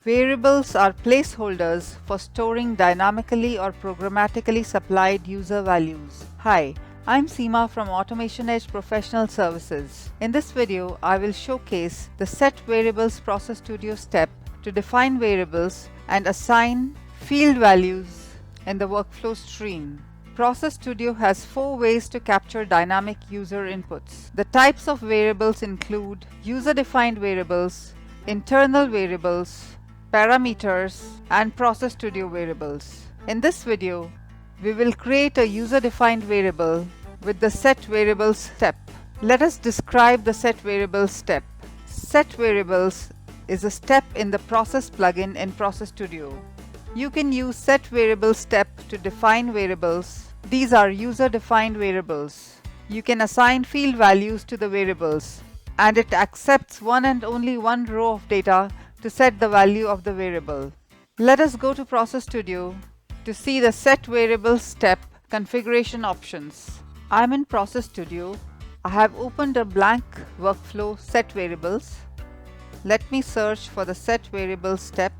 Variables are placeholders for storing dynamically or programmatically supplied user values. Hi, I'm Seema from AutomationEdge Professional Services. In this video, I will showcase the Set Variables Process Studio step to define variables and assign field values in the workflow stream. Process Studio has 4 ways to capture dynamic user inputs. The types of variables include user-defined variables, internal variables, parameters, and Process Studio variables. In this video, we will create a user-defined variable with the Set Variables step. Let us describe the Set Variables step. Set Variables is a step in the Process plugin in Process Studio. You can use Set Variables step to define variables. These are user-defined variables. You can assign field values to the variables, and it accepts one and only one row of data to set the value of the variable. Let us go to Process Studio to see the Set Variables step configuration options. I'm in Process Studio. I have opened a blank workflow Set Variables. Let me search for the Set Variables step.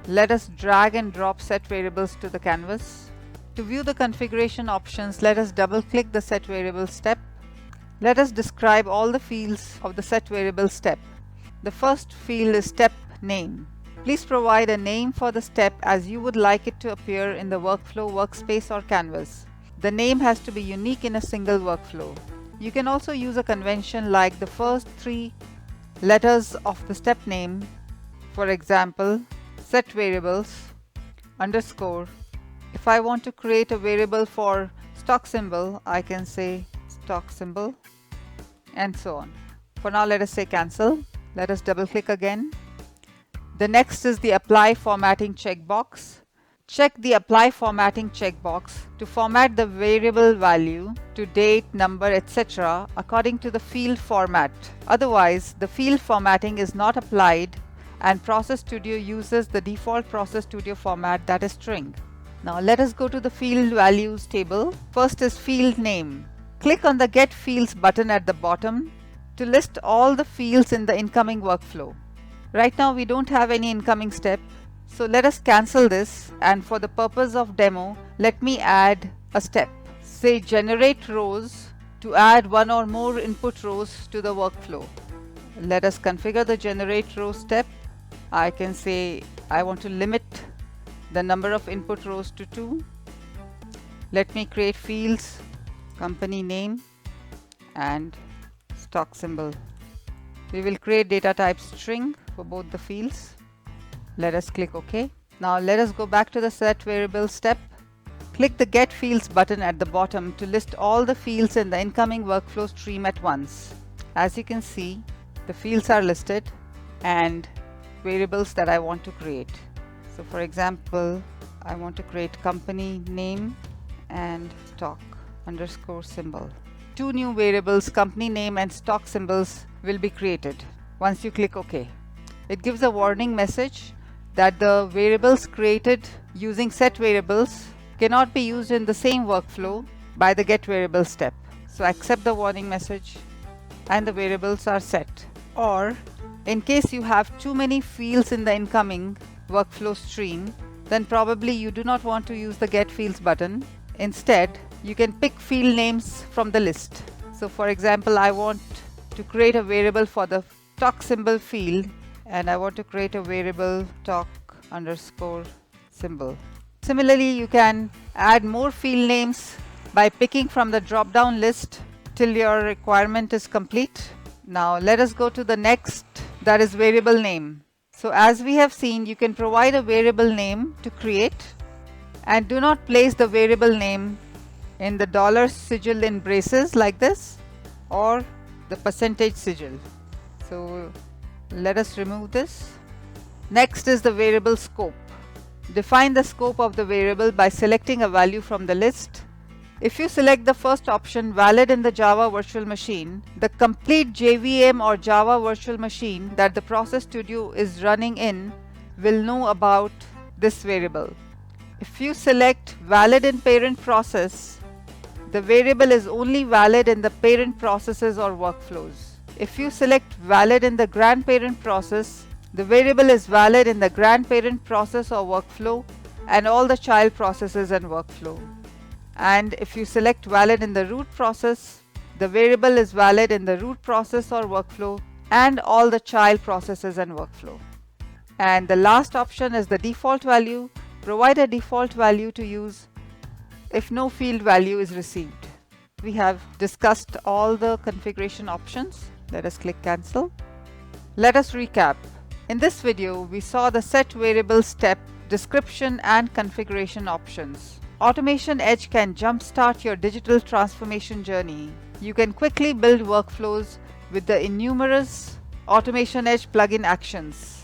Let us drag and drop Set Variables to the canvas. To view the configuration options, let us double-click the Set Variables step. Let us describe all the fields of the Set Variables step. The first field is step name. Please provide a name for the step as you would like it to appear in the workflow workspace or canvas. The name has to be unique in a single workflow. You can also use a convention like the first 3 letters of the step name. For example, set variables underscore. If I want to create a variable for stock symbol, I can say stock symbol, and so on. For now, let us say cancel. Let us double click again. The next is the apply formatting checkbox. Check the apply formatting checkbox to format the variable value to date, number, etc. according to the field format. Otherwise, the field formatting is not applied and Process Studio uses the default Process Studio format, that is string. Now let us go to the field values table. First is field name. Click on the Get Fields button at the bottom to list all the fields in the incoming workflow. Right now we don't have any incoming step, so let us cancel this, and for the purpose of demo, let me add a step. Say generate rows to add one or more input rows to the workflow. Let us configure the generate row step. I can say I want to limit the number of input rows to 2. Let me create fields, company name and stock symbol. We will create data type string for both the fields. Let us click OK. Now let us go back to the Set Variables step. Click the Get Fields button at the bottom to list all the fields in the incoming workflow stream at once. As you can see, the fields are listed and variables that I want to create. So for example, I want to create company name and stock underscore symbol. 2 new variables, company name and stock symbols, will be created once you click OK. It gives a warning message that the variables created using set variables cannot be used in the same workflow by the get variable step. So accept the warning message and the variables are set. Or in case you have too many fields in the incoming workflow stream, then probably you do not want to use the Get Fields button. Instead, you can pick field names from the list. So for example, I want to create a variable for the stock symbol field, and I want to create a variable stock underscore symbol. Similarly, you can add more field names by picking from the drop-down list till your requirement is complete. Now let us go to the next, that is variable name. So as we have seen, you can provide a variable name to create, and do not place the variable name in the dollar sigil in braces like this or the percentage sigil. So let us remove this. Next is the variable scope. Define the scope of the variable by selecting a value from the list. If you select the first option, valid in the Java virtual machine, the complete JVM or Java virtual machine that the Process Studio is running in will know about this variable. If you select valid in parent process, the variable is only valid in the parent processes or workflows. If you select valid in the grandparent process, The variable is valid in the grandparent process or workflow and all the child processes and workflow. And if you select valid in the root process, the variable is valid in the root process or workflow and all the child processes and workflow. And the last option is the default value. Provide a default value to use if no field value is received. We have discussed all the configuration options. Let us click cancel. Let us recap. In this video, we saw the set variable step, description and configuration options. AutomationEdge can jumpstart your digital transformation journey. You can quickly build workflows with the innumerous AutomationEdge plugin actions.